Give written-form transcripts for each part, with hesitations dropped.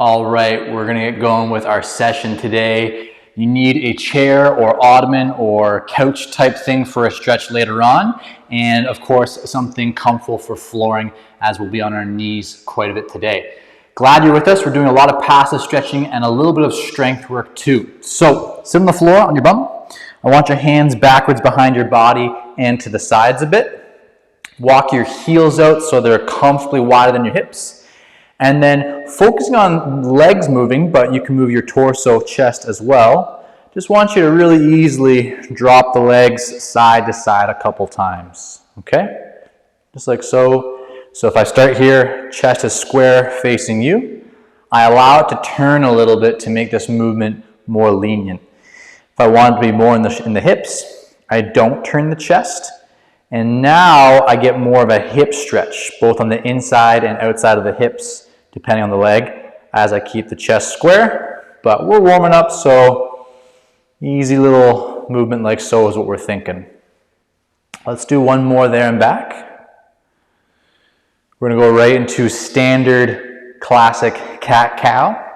All right, we're gonna get going with our session today. You need a chair or ottoman or couch type thing for a stretch later on. And of course, something comfortable for flooring, as we'll be on our knees quite a bit today. Glad you're with us. We're doing a lot of passive stretching and a little bit of strength work too. So sit on the floor on your bum. I want your hands backwards behind your body and to the sides a bit. Walk your heels out so they're comfortably wider than your hips. And then focusing on legs moving, but you can move your torso, chest as well. Just want you to really easily drop the legs side to side a couple times, okay? Just like so. So if I start here, chest is square facing you. I allow it to turn a little bit to make this movement more lenient. If I want it to be more in the hips, I don't turn the chest. And now I get more of a hip stretch, both on the inside and outside of the hips, depending on the leg, as I keep the chest square. But we're warming up, so easy little movement like so is what we're thinking. Let's do one more there and back. We're gonna go right into standard classic cat-cow.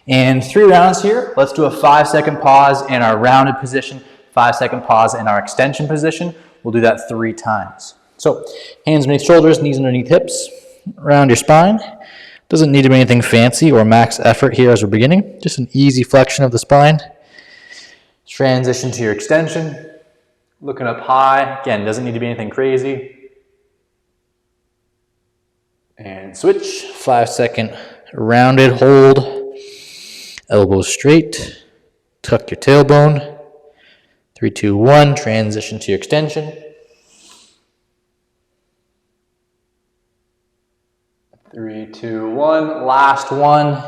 And 3 rounds here. Let's do a 5-second pause in our rounded position, 5-second pause in our extension position. We'll do that 3 times. So hands beneath shoulders, knees underneath hips, around your spine. Doesn't need to be anything fancy or max effort here as we're beginning. Just an easy flexion of the spine. Transition to your extension. Looking up high. Again, doesn't need to be anything crazy. And switch. 5-second rounded hold. Elbows straight. Tuck your tailbone. 3, 2, 1. Transition to your extension. 3, 2, 1. Last one.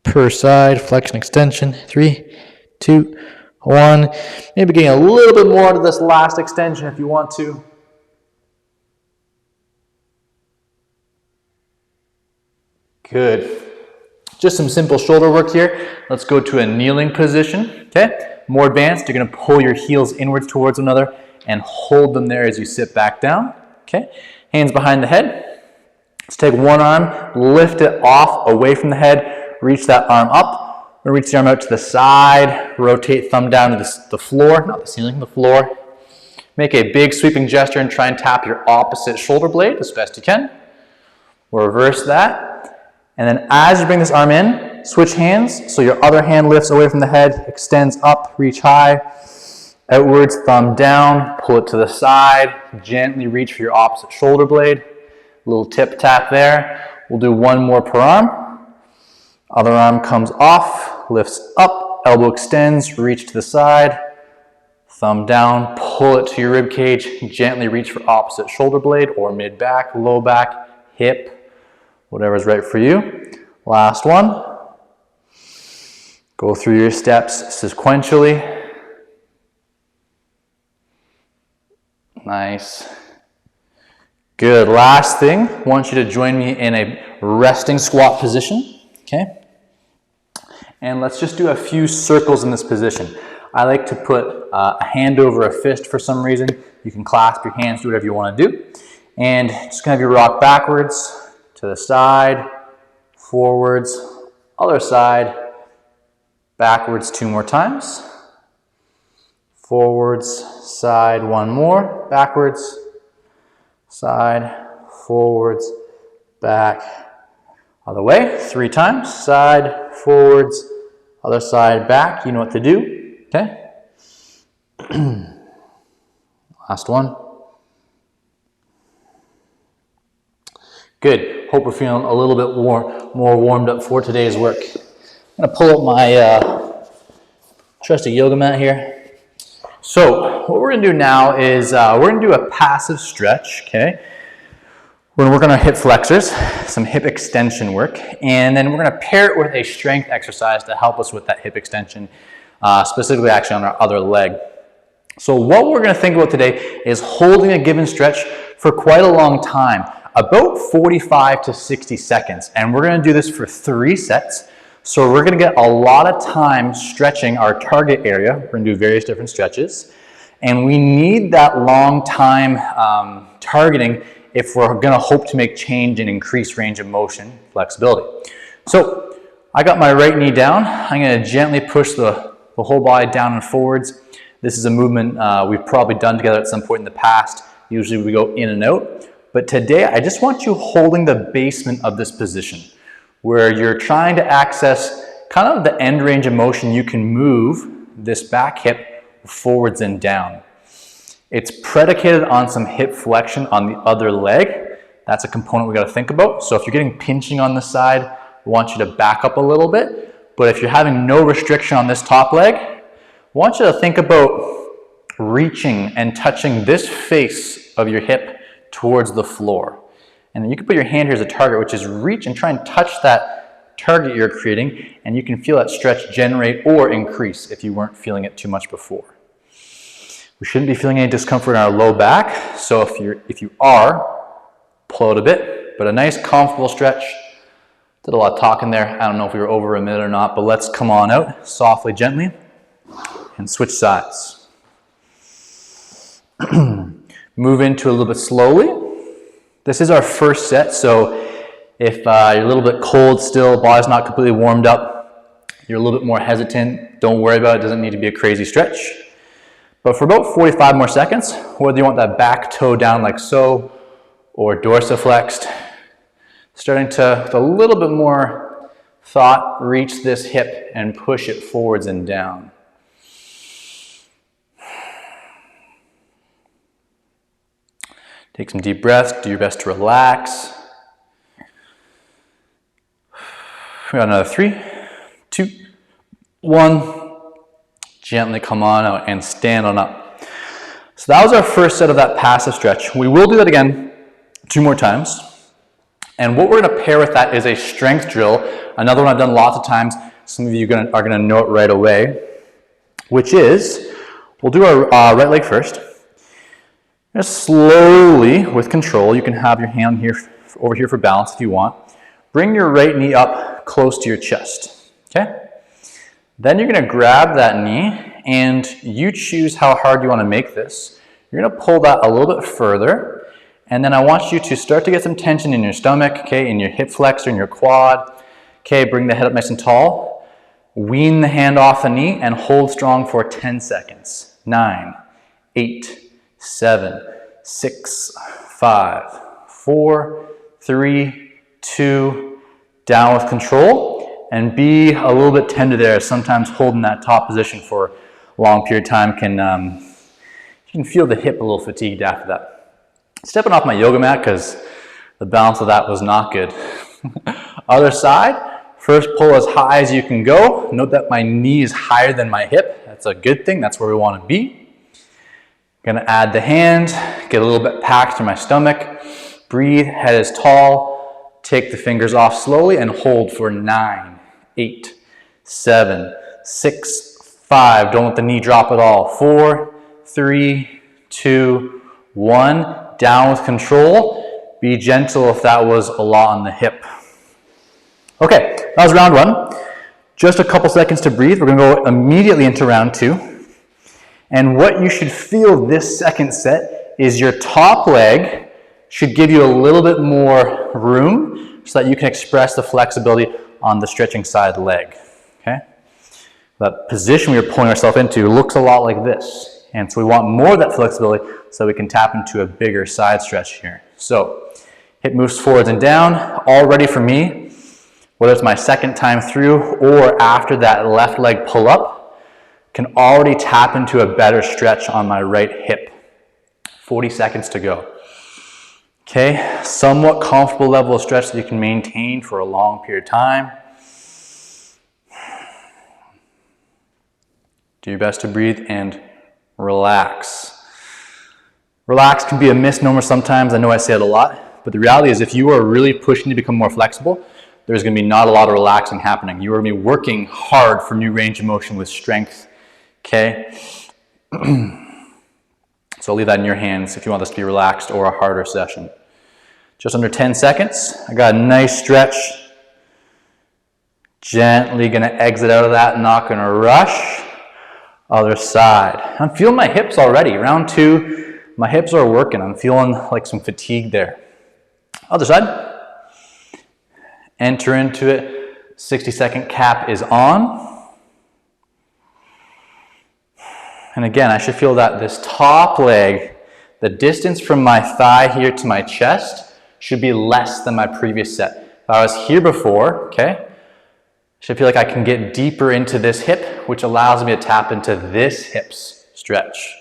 Per side, flexion, extension. 3, 2, 1. Maybe getting a little bit more to this last extension if you want to. Good. Just some simple shoulder work here. Let's go to a kneeling position. Okay. More advanced, you're going to pull your heels inwards towards one another and hold them there as you sit back down. Okay. Hands behind the head. Let's take one arm, lift it off away from the head, reach that arm up. We're going to reach the arm out to the side, rotate thumb down to the floor, not the ceiling, the floor. Make a big sweeping gesture and try and tap your opposite shoulder blade as best you can. We'll reverse that. And then as you bring this arm in, switch hands. So your other hand lifts away from the head, extends up, reach high, outwards, thumb down, pull it to the side, gently reach for your opposite shoulder blade. Little tip tap there. We'll do one more per arm. Other arm comes off, lifts up, elbow extends, reach to the side, thumb down, pull it to your rib cage, gently reach for opposite shoulder blade or mid back, low back, hip, whatever's right for you. Last one. Go through your steps sequentially. Nice. Good. Last thing, I want you to join me in a resting squat position. Okay. And let's just do a few circles in this position. I like to put a hand over a fist for some reason. You can clasp your hands, do whatever you want to do. And just kind of you rock backwards, to the side, forwards, other side, backwards 2 more times. Forwards, side, 1 more, backwards, side, forwards, back, other way, 3 times, side, forwards, other side, back. You know what to do, okay? Last one. Good. Hope we're feeling a little bit more warmed up for today's work. I'm gonna pull up my trusty yoga mat here. So what we're gonna do now is we're gonna do a passive stretch, okay? We're gonna work on our hip flexors, some hip extension work, and then we're gonna pair it with a strength exercise to help us with that hip extension, specifically actually on our other leg. So what we're gonna think about today is holding a given stretch for quite a long time, about 45 to 60 seconds, and we're gonna do this for 3 sets. So we're gonna get a lot of time stretching our target area. We're gonna do various different stretches. And we need that long time targeting if we're gonna hope to make change and increase range of motion flexibility. So I got my right knee down. I'm gonna gently push the whole body down and forwards. This is a movement we've probably done together at some point in the past. Usually we go in and out. But today I just want you holding the basement of this position where you're trying to access kind of the end range of motion. You can move this back hip forwards and down. It's predicated on some hip flexion on the other leg. That's a component we got to think about. So if you're getting pinching on this side, I want you to back up a little bit. But if you're having no restriction on this top leg, I want you to think about reaching and touching this face of your hip towards the floor. And then you can put your hand here as a target, which is reach and try and touch that target you're creating, and you can feel that stretch generate or increase if you weren't feeling it too much before. We shouldn't be feeling any discomfort in our low back, so if you are, pull out a bit, but a nice comfortable stretch. Did a lot of talking there. I don't know if we were over a minute or not, but let's come on out softly, gently, and switch sides. Move into a little bit slowly. This is our first set, so if you're a little bit cold still, body's not completely warmed up, you're a little bit more hesitant, don't worry about it. It doesn't need to be a crazy stretch. But for about 45 more seconds, whether you want that back toe down like so, or dorsiflexed, starting to, with a little bit more thought, reach this hip and push it forwards and down. Take some deep breaths, do your best to relax. We got another 3, 2, 1. Gently come on out and stand on up. So that was our first set of that passive stretch. We will do that again 2 more times. And what we're gonna pair with that is a strength drill. Another one I've done lots of times. Some of you are gonna know it right away, which is, we'll do our right leg first. Just slowly, with control, you can have your hand here, over here for balance if you want. Bring your right knee up close to your chest, okay? Then you're gonna grab that knee and you choose how hard you wanna make this. You're gonna pull that a little bit further, and then I want you to start to get some tension in your stomach, okay, in your hip flexor, in your quad. Okay, bring the head up nice and tall. Wean the hand off the knee and hold strong for 10 seconds. 9, 8, 7, 6, 5, 4, 3, 2, down with control. And be a little bit tender there. Sometimes holding that top position for a long period of time can, you can feel the hip a little fatigued after that. Stepping off my yoga mat because the balance of that was not good. Other side, first pull as high as you can go. Note that my knee is higher than my hip. That's a good thing. That's where we want to be. Gonna add the hand, get a little bit packed through my stomach. Breathe, head is tall. Take the fingers off slowly and hold for 9, 8, 7, 6, 5. Don't let the knee drop at all. 4, 3, 2, 1. Down with control. Be gentle if that was a lot on the hip. Okay, that was round 1. Just a couple seconds to breathe. We're gonna go immediately into round 2. And what you should feel this second set is your top leg should give you a little bit more room so that you can express the flexibility on the stretching side leg, okay? That position we are pulling ourselves into looks a lot like this. And so we want more of that flexibility so we can tap into a bigger side stretch here. So hip moves forwards and down, all ready for me. Whether it's my second time through or after that left leg pull up, can already tap into a better stretch on my right hip. 40 seconds to go. Okay, somewhat comfortable level of stretch that you can maintain for a long period of time. Do your best to breathe and relax. Relax can be a misnomer sometimes. I know I say it a lot, but the reality is if you are really pushing to become more flexible, there's going to be not a lot of relaxing happening. You are going to be working hard for new range of motion with strength. Okay? So I'll leave that in your hands if you want this to be relaxed or a harder session. Just under 10 seconds. I got a nice stretch. Gently going to exit out of that, not going to rush. Other side. I'm feeling my hips already. Round 2, my hips are working. I'm feeling like some fatigue there. Other side. Enter into it. 60-second cap is on. And again, I should feel that this top leg, the distance from my thigh here to my chest should be less than my previous set. If I was here before, okay, I should feel like I can get deeper into this hip, which allows me to tap into this hips stretch.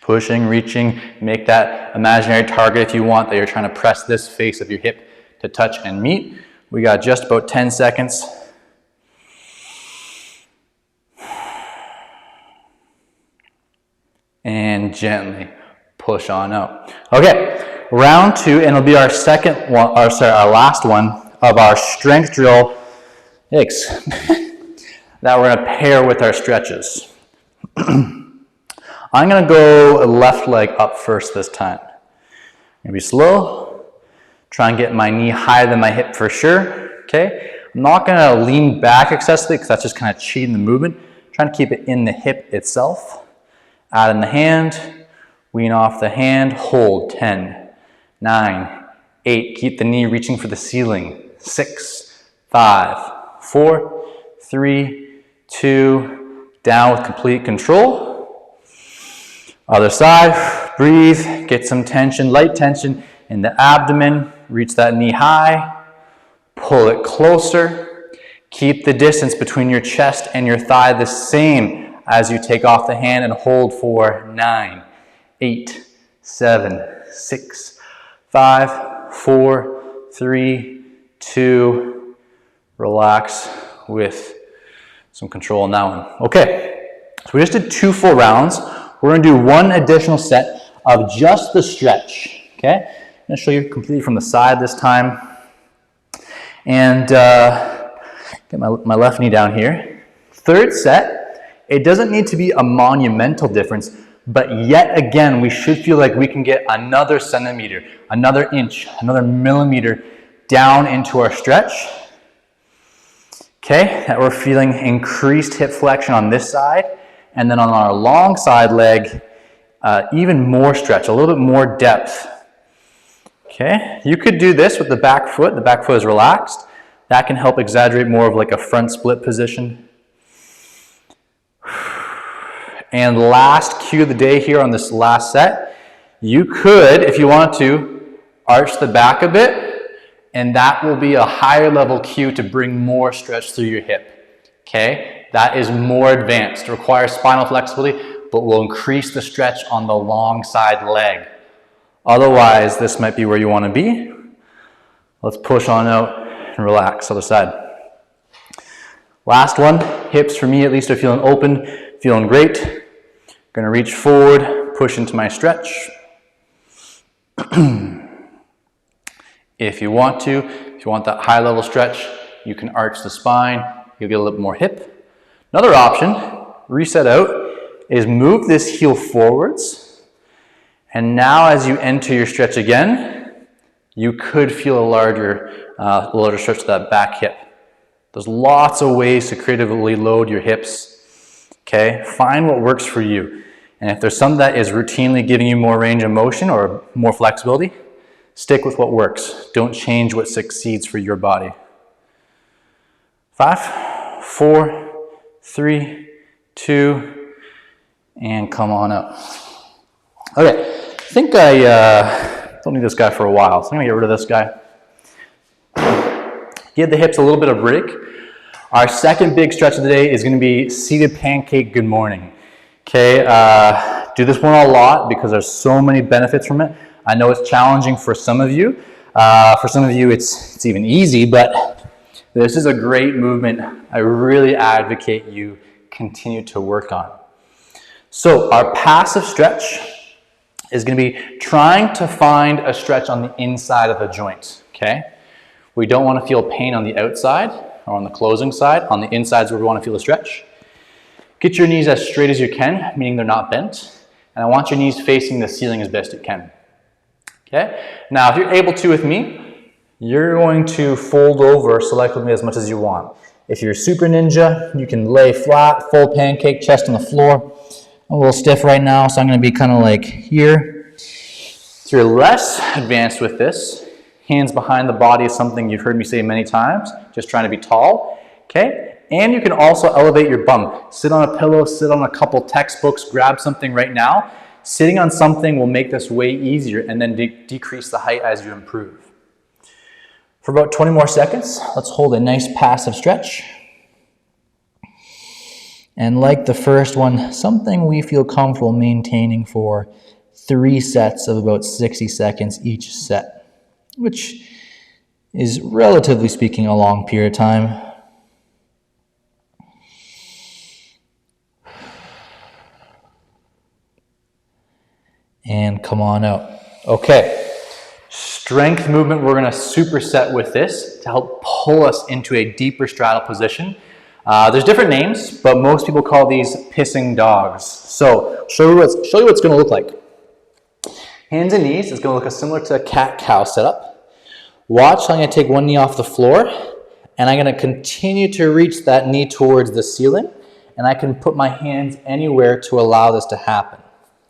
Pushing, reaching, make that imaginary target if you want that you're trying to press this face of your hip to touch and meet. We got just about 10 seconds. And gently push on out. Okay, round 2, and it'll be our second one, or sorry, our last one of our strength drill, that we're gonna pair with our stretches. I'm going to go left leg up first this time. Gonna be slow. Try and get my knee higher than my hip for sure. Okay. I'm not going to lean back excessively because that's just kind of cheating the movement. Trying to keep it in the hip itself. Add in the hand. Wean off the hand. Hold. 10, 9, 8. Keep the knee reaching for the ceiling. 6, 5, 4, 3, 2. Down with complete control. Other side, breathe, get some tension, light tension in the abdomen, reach that knee high, pull it closer, keep the distance between your chest and your thigh the same as you take off the hand and hold for 9, 8, 7, 6, 5, 4, 3, 2, relax with some control on that one. Okay, so we just did 2 full rounds. We're going to do 1 additional set of just the stretch, okay? I'm going to show you completely from the side this time. And get my left knee down here. Third set, it doesn't need to be a monumental difference, but yet again, we should feel like we can get another centimeter, another inch, another millimeter down into our stretch. Okay, that we're feeling increased hip flexion on this side. And then on our long side leg, even more stretch, a little bit more depth. Okay, you could do this with the back foot. The back foot is relaxed. That can help exaggerate more of like a front split position. And last cue of the day here on this last set, you could, if you want to, arch the back a bit, and that will be a higher level cue to bring more stretch through your hip. Okay? That is more advanced, requires spinal flexibility, but will increase the stretch on the long side leg. Otherwise, this might be where you want to be. Let's push on out and relax, other side. Last one, hips for me at least are feeling open, feeling great. Gonna reach forward, push into my stretch. If you want that high level stretch, you can arch the spine, you'll get a little bit more hip. Another option, reset out, is move this heel forwards. And now as you enter your stretch again, you could feel a larger stretch to that back hip. There's lots of ways to creatively load your hips. Okay, find what works for you. And if there's something that is routinely giving you more range of motion or more flexibility, stick with what works. Don't change what succeeds for your body. 5, 4, 3, 2, and come on up. Okay, I think I don't need this guy for a while, so I'm gonna get rid of this guy. Give the hips a little bit of break. Our second big stretch of the day is gonna be seated pancake good morning. Okay, do this one a lot because there's so many benefits from it. I know it's challenging for some of you. For some of you, it's even easy, but this is a great movement. I really advocate you continue to work on. So our passive stretch is going to be trying to find a stretch on the inside of the joint, okay? We don't want to feel pain on the outside or on the closing side. On the inside is where we want to feel the stretch. Get your knees as straight as you can, meaning they're not bent. And I want your knees facing the ceiling as best you can. Okay? Now, if you're able to with me, you're going to fold over selectively as much as you want. If you're super ninja, you can lay flat, full pancake, chest on the floor. a little stiff right now, so I'm going to be kind of like here. If you're less advanced with this, hands behind the body is something you've heard me say many times, just trying to be tall, okay? And you can also elevate your bum. Sit on a pillow, sit on a couple textbooks, grab something right now. Sitting on something will make this way easier and then decrease the height as you improve. For about 20 more seconds, let's hold a nice passive stretch. And like the first one, something we feel comfortable maintaining for 3 sets of about 60 seconds each set, which is relatively speaking a long period of time. And come on out. Okay, strength movement, we're gonna superset with this to help pull us into a deeper straddle position. There's different names, but most people call these pissing dogs. So show you what it's gonna look like. Hands and knees is gonna look similar to a cat-cow setup. Watch, I'm gonna take one knee off the floor, and I'm gonna continue to reach that knee towards the ceiling, and I can put my hands anywhere to allow this to happen,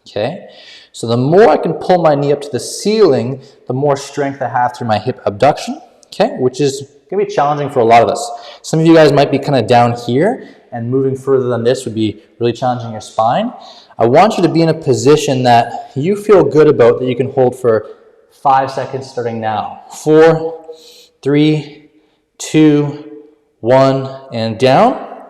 okay? So the more I can pull my knee up to the ceiling, the more strength I have through my hip abduction, okay, which is gonna be challenging for a lot of us. Some of you guys might be kind of down here, and moving further than this would be really challenging your spine. I want you to be in a position that you feel good about, that you can hold for 5 seconds starting now. 4, 3, 2, 1, and down.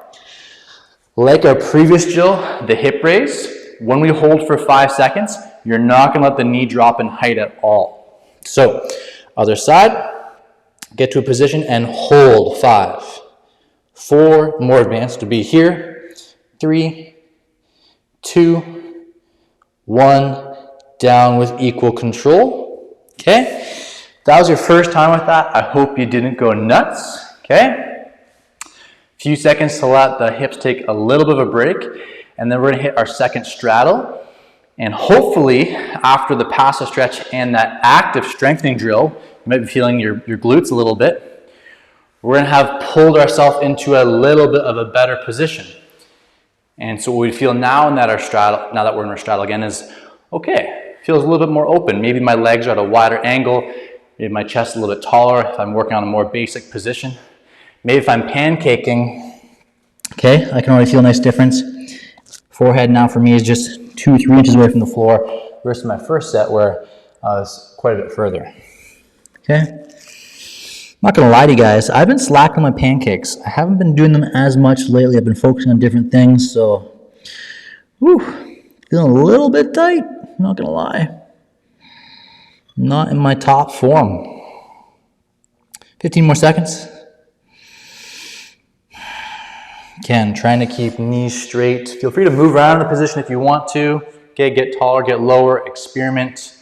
Like our previous drill, the hip raise, when we hold for 5 seconds, you're not gonna let the knee drop in height at all. So, other side, get to a position and hold. 5, 4, more advanced to be here. 3, 2, 1, down with equal control. Okay, that was your first time with that. I hope you didn't go nuts. Okay, few seconds to let the hips take a little bit of a break, and then we're gonna hit our second straddle. And hopefully, after the passive stretch and that active strengthening drill, you might be feeling your glutes a little bit. We're gonna have pulled ourselves into a little bit of a better position. And so what we feel now in that our straddle, now that we're in our straddle again, is okay, feels a little bit more open. Maybe my legs are at a wider angle, maybe my chest a little bit taller if I'm working on a more basic position. Maybe if I'm pancaking, okay, I can already feel a nice difference. Forehead now for me is just 2 or 3 inches away from the floor versus my first set where I was quite a bit further. Okay? I'm not gonna lie to you guys, I've been slacking on my pancakes. I haven't been doing them as much lately. I've been focusing on different things, so feeling a little bit tight, I'm not gonna lie. Not in my top form. 15 more seconds. Again, trying to keep knees straight. Feel free to move around in the position if you want to. Okay, get taller, get lower, experiment.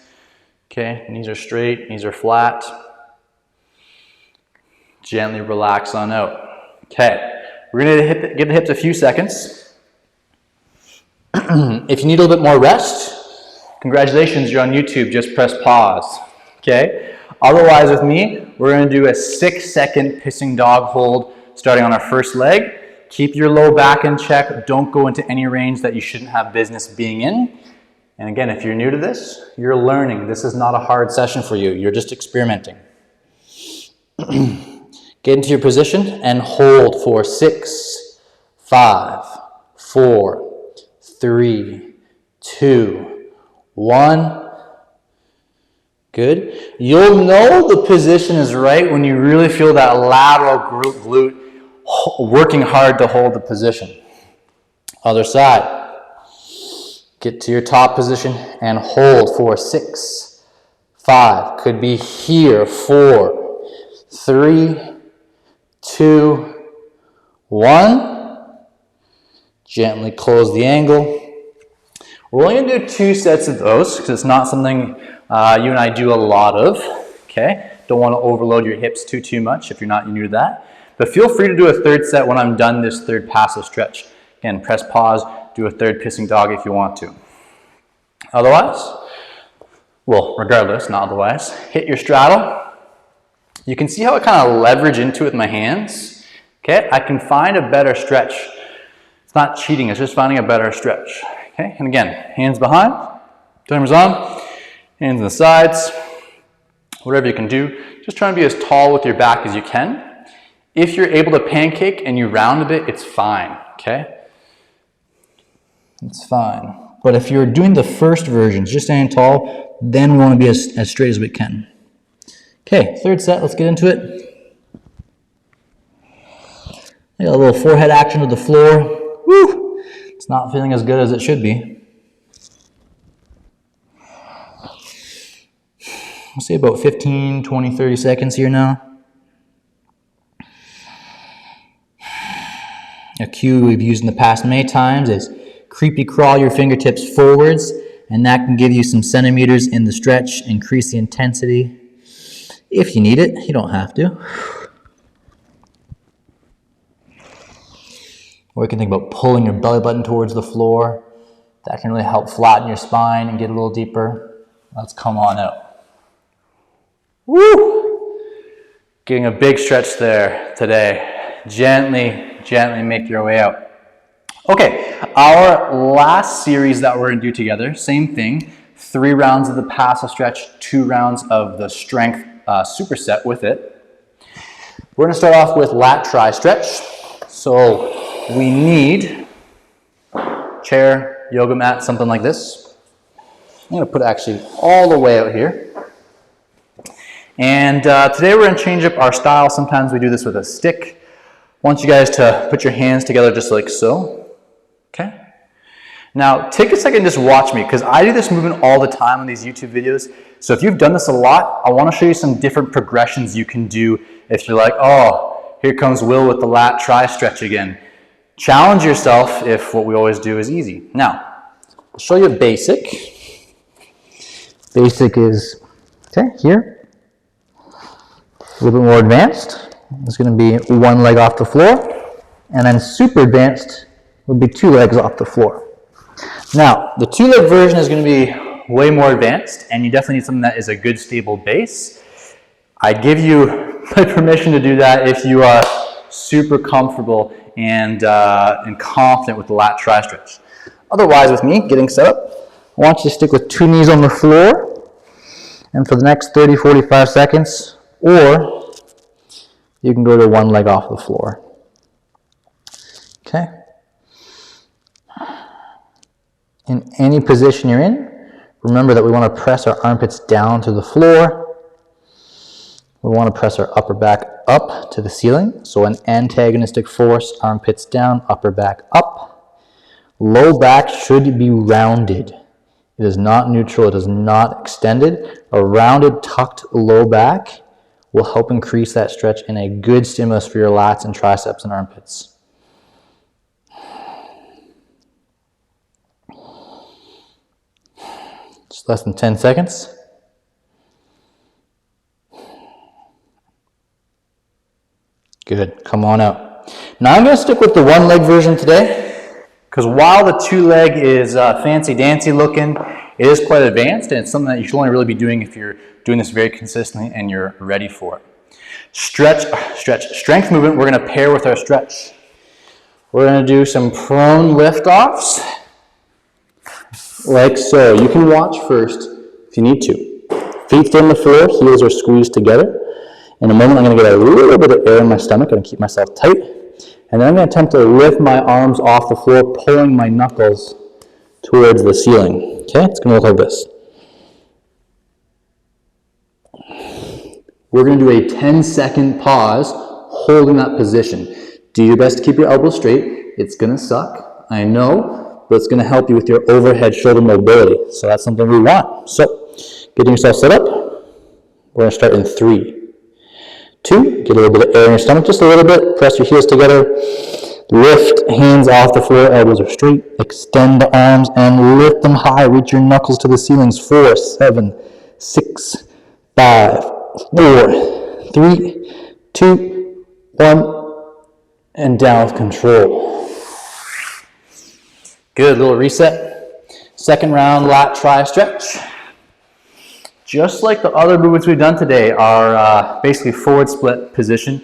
Okay, knees are straight, knees are flat. Gently relax on out. Okay, we're gonna give the hips a few seconds. If you need a little bit more rest, congratulations, you're on YouTube, just press pause. Okay, otherwise with me, we're gonna do a 6-second pissing dog hold starting on our first leg. Keep your low back in check. Don't go into any range that you shouldn't have business being in. And again, if you're new to this, you're learning. This is not a hard session for you. You're just experimenting. Get into your position and hold for 6, 5, 4, 3, 2, 1. Good. You'll know the position is right when you really feel that lateral glute working hard to hold the position. Other side. Get to your top position and hold for 6, 5. Could be here. 4, 3, 2, 1. Gently close the angle. We're only going to do 2 sets of those because it's not something you and I do a lot of. Okay? Don't want to overload your hips too much if you're not new to that. But feel free to do a 3rd set when I'm done this 3rd passive stretch. Again, press pause, do a 3rd pissing dog if you want to. Otherwise, well, regardless, not otherwise, hit your straddle. You can see how I kind of leverage into it with my hands. Okay, I can find a better stretch. It's not cheating, it's just finding a better stretch. Okay, and again, hands behind, timer's on, hands on the sides, whatever you can do. Just try and be as tall with your back as you can. If you're able to pancake and you round a bit, it's fine, okay? It's fine. But if you're doing the first version, just standing tall, then we want to be as straight as we can. Okay, third set, let's get into it. I got a little forehead action to the floor. Woo! It's not feeling as good as it should be. I'll say about 15, 20, 30 seconds here now. A cue we've used in the past many times is creepy crawl your fingertips forwards, and that can give you some centimeters in the stretch, increase the intensity. If you need it, you don't have to. Or you can think about pulling your belly button towards the floor. That can really help flatten your spine and get a little deeper. Let's come on out. Woo! Getting a big stretch there today. Gently, gently make your way out. Okay, our last series that we're gonna do together, same thing, 3 rounds of the passive stretch, 2 rounds of the strength superset with it. We're gonna start off with lat tri stretch. So we need chair, yoga mat, something like this. I'm gonna put it actually all the way out here. And today we're gonna change up our style. Sometimes we do this with a stick. I want you guys to put your hands together just like so. Okay. Now take a second and just watch me, because I do this movement all the time on these YouTube videos. So if you've done this a lot, I want to show you some different progressions you can do if you're like, oh, here comes Will with the lat tri stretch again. Challenge yourself if what we always do is easy. Now, I'll show you a basic. Basic is, okay, here. A little bit more advanced. It's going to be 1 leg off the floor. And then super advanced would be 2 legs off the floor. Now, the 2-leg version is going to be way more advanced, and you definitely need something that is a good stable base. I give you my permission to do that if you are super comfortable and confident with the lat tri stretch. Otherwise, with me getting set up, I want you to stick with 2 knees on the floor, and for the next 30, 45 seconds, or you can go to 1 leg off the floor. Okay? In any position you're in, remember that we want to press our armpits down to the floor. We want to press our upper back up to the ceiling. So an antagonistic force, armpits down, upper back up. Low back should be rounded. It is not neutral, it is not extended. A rounded, tucked low back will help increase that stretch and a good stimulus for your lats and triceps and armpits. Just less than 10 seconds. Good, come on out. Now I'm going to stick with the 1-leg version today, because while the 2-leg is fancy-dancy looking, it is quite advanced, and it's something that you should only really be doing if you're doing this very consistently and you're ready for it. Strength movement, we're going to pair with our stretch. We're going to do some prone lift-offs, like so. You can watch first if you need to. Feet stay on the floor, heels are squeezed together. In a moment, I'm going to get a little bit of air in my stomach. I'm going to keep myself tight. And then I'm going to attempt to lift my arms off the floor, pulling my knuckles towards the ceiling. Okay, it's going to look like this. We're going to do a 10-second pause, holding that position. Do your best to keep your elbows straight. It's going to suck, I know, but it's going to help you with your overhead shoulder mobility. So that's something we want. So, getting yourself set up, we're going to start in 3, 2, get a little bit of air in your stomach, just a little bit, press your heels together, lift hands off the floor, elbows are straight, extend the arms and lift them high, reach your knuckles to the ceilings, 4, 7, 6, 5, 4, 3, 2, 1, and down with control. Good, little reset. Second round, lat tri stretch. Just like the other movements we've done today, our basically forward split position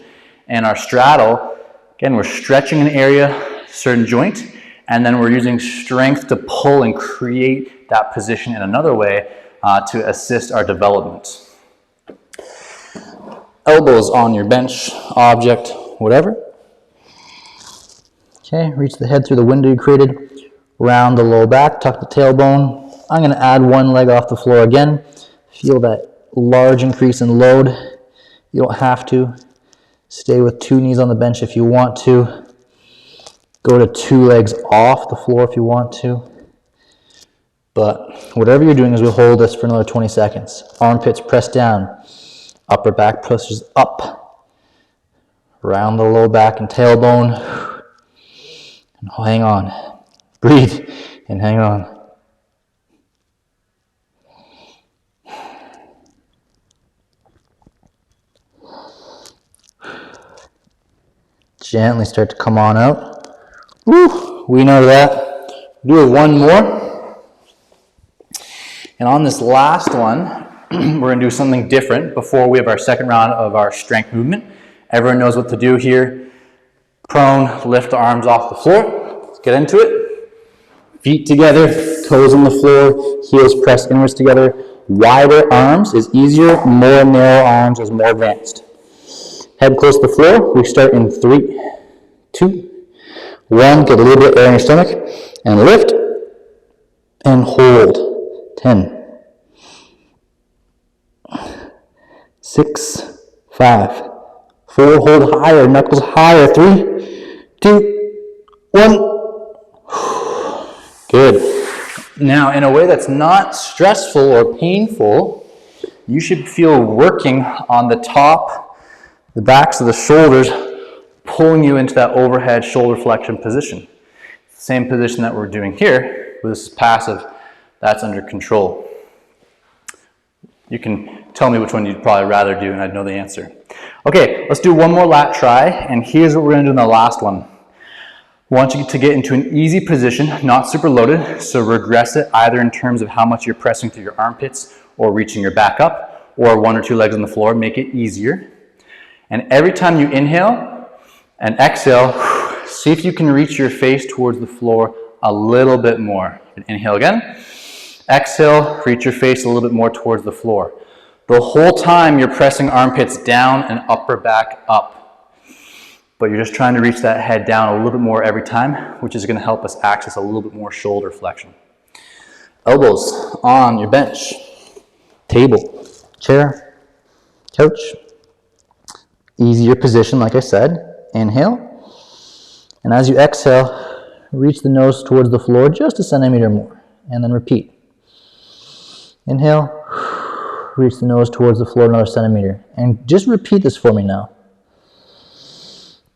and our straddle, again, we're stretching an area, certain joint, And then we're using strength to pull and create that position in another way to assist our development. Elbows on your bench, object, whatever. Okay, reach the head through the window you created, round the low back, tuck the tailbone. I'm going to add one leg off the floor again. Feel that large increase in load. You don't have to. Stay with 2 knees on the bench if you want to. Go to 2 legs off the floor if you want to. But whatever you're doing is we'll hold this for another 20 seconds. Armpits press down. Upper back pushes up. Round the low back and tailbone. And hang on. Breathe and hang on. Gently start to come on out. Woo, we know that. Do one more. And on this last one, we're going to do something different before we have our second round of our strength movement. Everyone knows what to do here. Prone, lift the arms off the floor. Let's get into it. Feet together, toes on the floor, heels pressed inwards together. Wider arms is easier, more narrow arms is more advanced. Head close to the floor. We start in 3, 2, 1. Get a little bit of air in your stomach. And lift. And hold. 10. 6, 5, 4. Hold higher. Knuckles higher. 3, 2, 1. Good. Now, in a way that's not stressful or painful, you should feel working on the top, the backs of the shoulders, pulling you into that overhead shoulder flexion position. Same position that we're doing here, but this is passive, that's under control. You can tell me which one you'd probably rather do and I'd know the answer. Okay, let's do one more lat try, and here's what we're gonna do in the last one. I want you to get into an easy position, not super loaded, so regress it either in terms of how much you're pressing through your armpits or reaching your back up, or 1 or 2 legs on the floor, make it easier. And every time you inhale and exhale, see if you can reach your face towards the floor a little bit more. Inhale again. Exhale, reach your face a little bit more towards the floor. The whole time you're pressing armpits down and upper back up. But you're just trying to reach that head down a little bit more every time, which is going to help us access a little bit more shoulder flexion. Elbows on your bench, table, chair, couch. Easier position, like I said. Inhale. And as you exhale, reach the nose towards the floor just a centimeter more. And then repeat. Inhale. Reach the nose towards the floor another centimeter. And just repeat this for me now.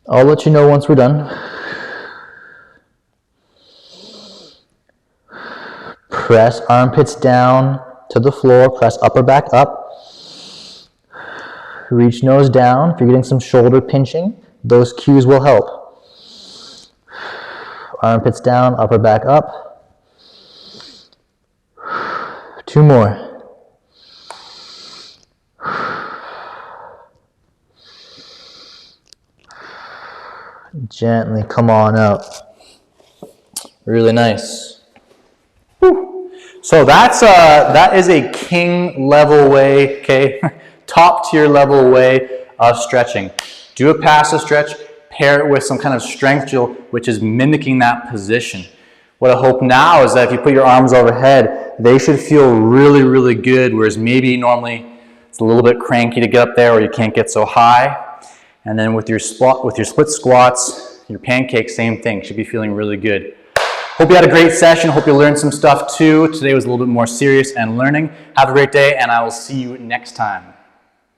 I'll let you know once we're done. Press armpits down to the floor. Press upper back up. Reach nose down. If you're getting some shoulder pinching, those cues will help. Armpits down, upper back up. 2 more. Gently come on out. Really nice. Whew. So that is a king level way, okay? Top tier level way of stretching. Do a passive stretch, pair it with some kind of strength drill, which is mimicking that position. What I hope now is that if you put your arms overhead, they should feel really, really good, whereas maybe normally it's a little bit cranky to get up there or you can't get so high. And then with your split squats, your pancakes, same thing, should be feeling really good. Hope you had a great session. Hope you learned some stuff too. Today was a little bit more serious and learning. Have a great day, and I will see you next time.